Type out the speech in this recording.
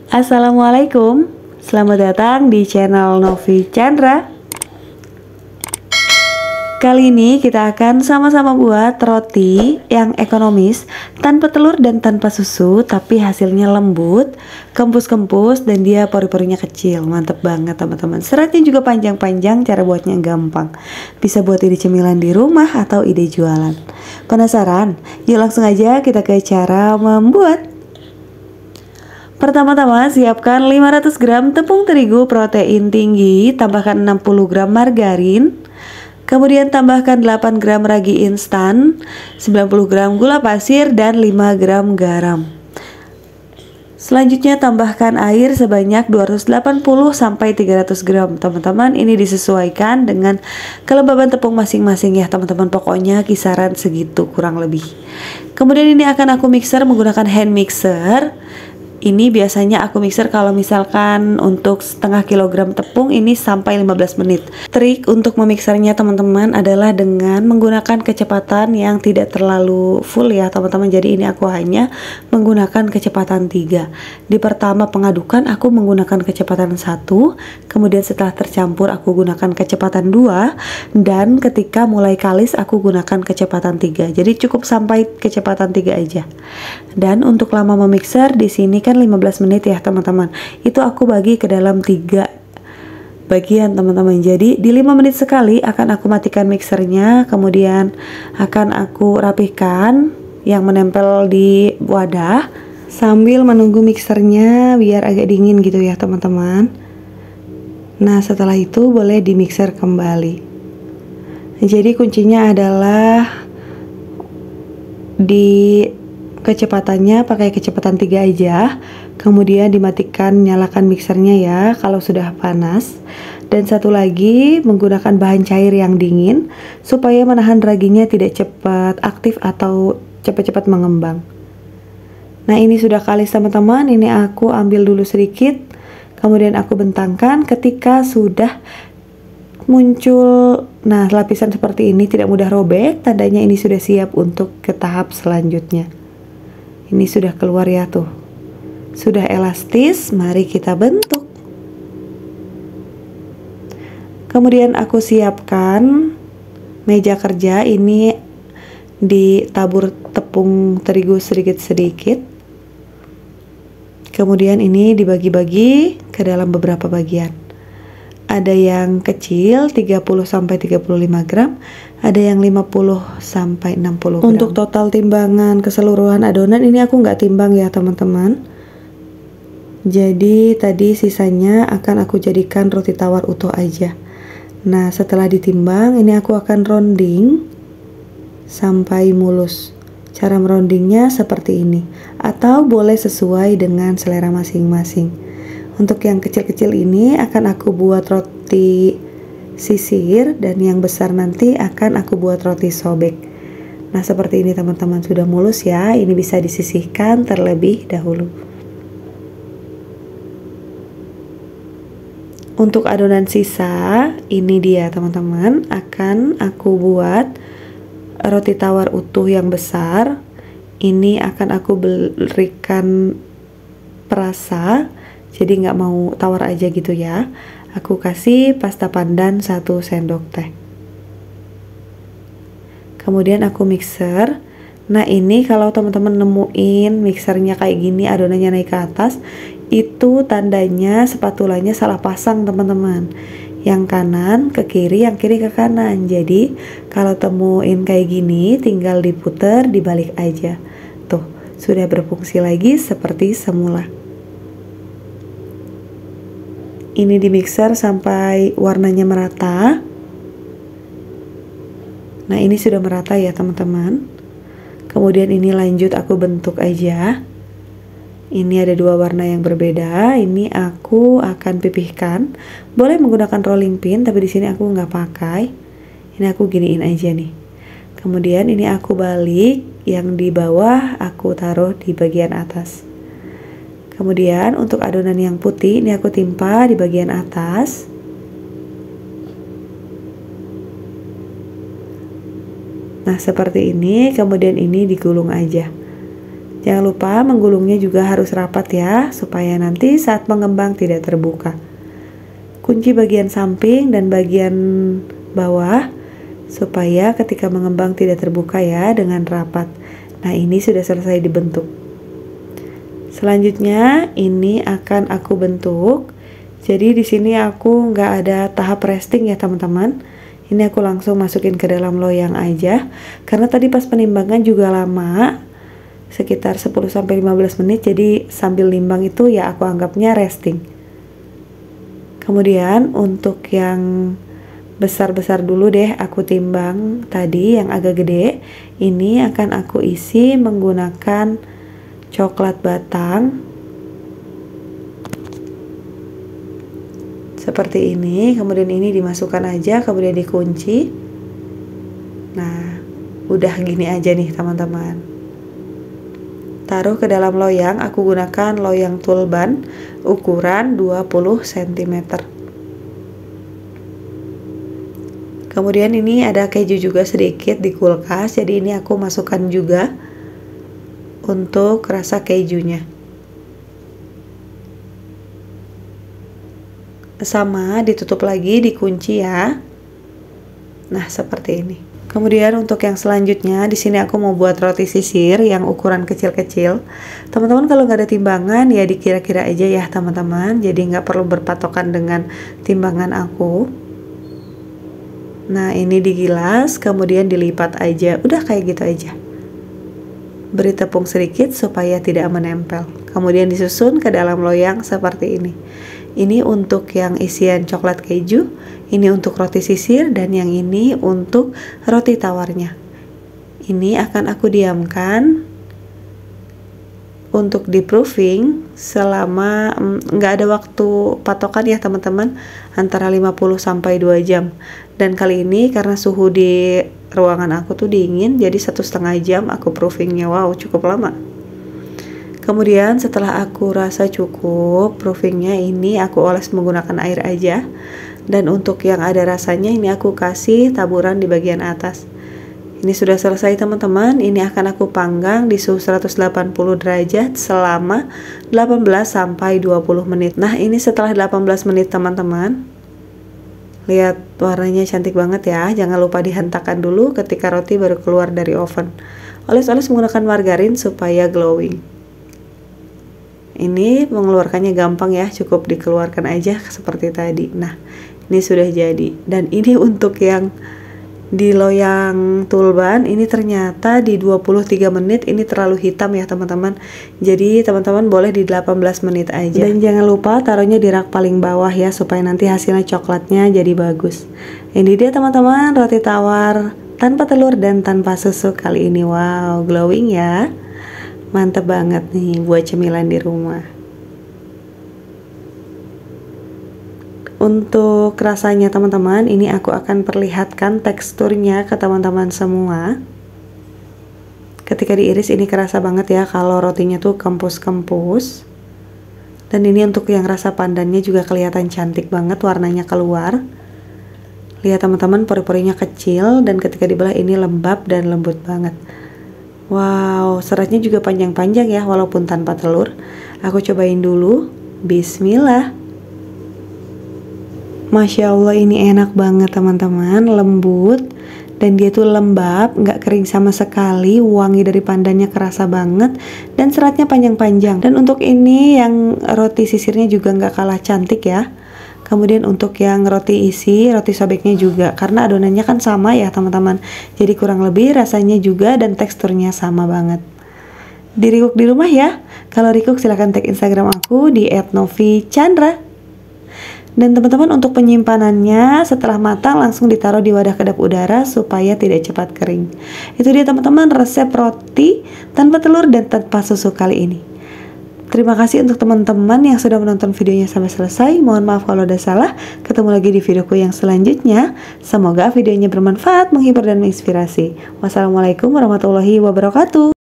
Assalamualaikum, selamat datang di channel Novi Chandra. Kali ini kita akan sama-sama buat roti yang ekonomis, tanpa telur dan tanpa susu, tapi hasilnya lembut, kempus-kempus, dan dia pori-porinya kecil. Mantep banget teman-teman. Seratnya juga panjang-panjang, cara buatnya gampang. Bisa buat ide cemilan di rumah atau ide jualan. Penasaran? Yuk langsung aja kita ke cara membuat. Pertama-tama siapkan 500 gram tepung terigu protein tinggi, tambahkan 60 gram margarin, kemudian tambahkan 8 gram ragi instan, 90 gram gula pasir, dan 5 gram garam. Selanjutnya tambahkan air sebanyak 280-300 gram. Teman-teman, ini disesuaikan dengan kelembaban tepung masing-masing ya teman-teman. Pokoknya kisaran segitu kurang lebih. Kemudian ini akan aku mixer menggunakan hand mixer. Ini biasanya aku mixer kalau misalkan untuk setengah kilogram tepung ini sampai 15 menit. Trik untuk memixernya teman-teman adalah dengan menggunakan kecepatan yang tidak terlalu full ya teman-teman. Jadi ini aku hanya menggunakan kecepatan 3. Di pertama pengadukan aku menggunakan kecepatan 1, kemudian setelah tercampur aku gunakan kecepatan 2, dan ketika mulai kalis aku gunakan kecepatan 3. Jadi cukup sampai kecepatan 3 aja. Dan untuk lama memixer di sini kan 15 menit ya teman-teman. Itu aku bagi ke dalam 3 bagian teman-teman. Jadi di 5 menit sekali akan aku matikan mixernya, kemudian akan aku rapihkan yang menempel di wadah sambil menunggu mixernya biar agak dingin gitu ya teman-teman. Nah setelah itu boleh di mixer kembali. Jadi kuncinya adalah di kecepatannya pakai kecepatan 3 aja, kemudian dimatikan, nyalakan mixernya ya kalau sudah panas. Dan satu lagi menggunakan bahan cair yang dingin supaya menahan raginya tidak cepat aktif atau cepat-cepat mengembang. Nah ini sudah kalis teman-teman, ini aku ambil dulu sedikit, kemudian aku bentangkan. Ketika sudah muncul lapisan seperti ini tidak mudah robek, tandanya ini sudah siap untuk ke tahap selanjutnya. Ini sudah keluar ya tuh, sudah elastis. Mari kita bentuk. Kemudian aku siapkan meja kerja, ini ditabur tepung terigu sedikit-sedikit. Kemudian ini dibagi-bagi ke dalam beberapa bagian. Ada yang kecil 30-35 gram, ada yang 50-60 gram. Untuk total timbangan keseluruhan adonan ini aku nggak timbang ya teman-teman. Jadi tadi sisanya akan aku jadikan roti tawar utuh aja. Nah setelah ditimbang ini aku akan rounding sampai mulus. Cara merondingnya seperti ini, atau boleh sesuai dengan selera masing-masing. Untuk yang kecil-kecil ini akan aku buat roti sisir, dan yang besar nanti akan aku buat roti sobek. Nah seperti ini teman-teman, sudah mulus ya. Ini bisa disisihkan terlebih dahulu. Untuk adonan sisa ini dia teman-teman, akan aku buat roti tawar utuh yang besar. Ini akan aku berikan perasa, jadi nggak mau tawar aja gitu ya. Aku kasih pasta pandan 1 sendok teh. Kemudian aku mixer. Nah ini kalau teman-teman nemuin mixernya kayak gini, adonannya naik ke atas, itu tandanya spatulanya salah pasang teman-teman. Yang kanan ke kiri, yang kiri ke kanan. Jadi kalau temuin kayak gini tinggal diputer, dibalik aja. Tuh sudah berfungsi lagi seperti semula. Ini di mixer sampai warnanya merata. Nah ini sudah merata ya teman-teman. Kemudian ini lanjut aku bentuk aja. Ini ada 2 warna yang berbeda. Ini aku akan pipihkan. Boleh menggunakan rolling pin, tapi di sini aku nggak pakai. Ini aku giniin aja nih. Kemudian ini aku balik, yang di bawah aku taruh di bagian atas. Kemudian untuk adonan yang putih ini aku timpa di bagian atas. Nah seperti ini. Kemudian ini digulung aja. Jangan lupa menggulungnya juga harus rapat ya, supaya nanti saat mengembang tidak terbuka. Kunci bagian samping dan bagian bawah supaya ketika mengembang tidak terbuka ya dengan rapat. Nah, ini sudah selesai dibentuk. Selanjutnya ini akan aku bentuk. Jadi di sini aku nggak ada tahap resting ya teman-teman. Ini aku langsung masukin ke dalam loyang aja. Karena tadi pas penimbangan juga lama, sekitar 10-15 menit, jadi sambil nimbang itu ya aku anggapnya resting. Kemudian untuk yang besar-besar dulu deh aku timbang tadi yang agak gede. Ini akan aku isi menggunakan coklat batang seperti ini. Kemudian ini dimasukkan aja, kemudian dikunci. Nah, udah gini aja nih teman-teman. Taruh ke dalam loyang, aku gunakan loyang tulban ukuran 20 cm. Kemudian ini ada keju juga sedikit di kulkas, jadi ini aku masukkan juga untuk rasa kejunya. Sama, ditutup lagi, dikunci ya. Nah, seperti ini. Kemudian untuk yang selanjutnya, di sini aku mau buat roti sisir yang ukuran kecil-kecil. Teman-teman kalau nggak ada timbangan ya dikira-kira aja ya teman-teman. Jadi nggak perlu berpatokan dengan timbangan aku. Nah, ini digilas, kemudian dilipat aja. Udah kayak gitu aja. Beri tepung sedikit supaya tidak menempel. Kemudian disusun ke dalam loyang seperti ini. Ini untuk yang isian coklat keju, ini untuk roti sisir, dan yang ini untuk roti tawarnya. Ini akan aku diamkan untuk di proofing selama nggak ada waktu patokan ya teman-teman, antara 50 sampai 2 jam. Dan kali ini karena suhu di ruangan aku tuh dingin, jadi 1,5 jam aku proofingnya. Wow, cukup lama. Kemudian setelah aku rasa cukup proofingnya, ini aku oles menggunakan air aja. Dan untuk yang ada rasanya ini aku kasih taburan di bagian atas. Ini sudah selesai teman-teman. Ini akan aku panggang di suhu 180 derajat selama 18 sampai 20 menit. Nah, ini setelah 18 menit teman-teman. Lihat warnanya cantik banget ya. Jangan lupa dihentakkan dulu ketika roti baru keluar dari oven. Oles-oles menggunakan margarin supaya glowing. Ini mengeluarkannya gampang ya, cukup dikeluarkan aja seperti tadi. Nah, ini sudah jadi. Dan ini untuk yang di loyang tulban, ini ternyata di 23 menit ini terlalu hitam ya teman-teman. Jadi teman-teman boleh di 18 menit aja. Dan jangan lupa taruhnya di rak paling bawah ya, supaya nanti hasilnya coklatnya jadi bagus. Ini dia teman-teman, roti tawar tanpa telur dan tanpa susu kali ini. Wow, glowing ya. Mantap banget nih buat cemilan di rumah. Untuk rasanya teman-teman, ini aku akan perlihatkan teksturnya ke teman-teman semua. Ketika diiris ini kerasa banget ya kalau rotinya tuh kempus-kempus. Dan ini untuk yang rasa pandannya juga kelihatan cantik banget, warnanya keluar. Lihat teman-teman, pori-porinya kecil dan ketika dibelah ini lembab dan lembut banget. Wow, seratnya juga panjang-panjang ya walaupun tanpa telur. Aku cobain dulu. Bismillah. Masya Allah, ini enak banget teman-teman, lembut. Dan dia tuh lembab, nggak kering sama sekali. Wangi dari pandannya kerasa banget. Dan seratnya panjang-panjang. Dan untuk ini yang roti sisirnya juga nggak kalah cantik ya. Kemudian untuk yang roti isi, roti sobeknya juga, karena adonannya kan sama ya teman-teman. Jadi kurang lebih rasanya juga dan teksturnya sama banget. Di recook di rumah ya. Kalau recook silahkan tag Instagram aku di @novichandra. Dan teman-teman untuk penyimpanannya setelah matang langsung ditaruh di wadah kedap udara supaya tidak cepat kering. Itu dia teman-teman resep roti tanpa telur dan tanpa susu kali ini. Terima kasih untuk teman-teman yang sudah menonton videonya sampai selesai. Mohon maaf kalau ada salah. Ketemu lagi di videoku yang selanjutnya. Semoga videonya bermanfaat, menghibur, dan menginspirasi. Wassalamualaikum warahmatullahi wabarakatuh.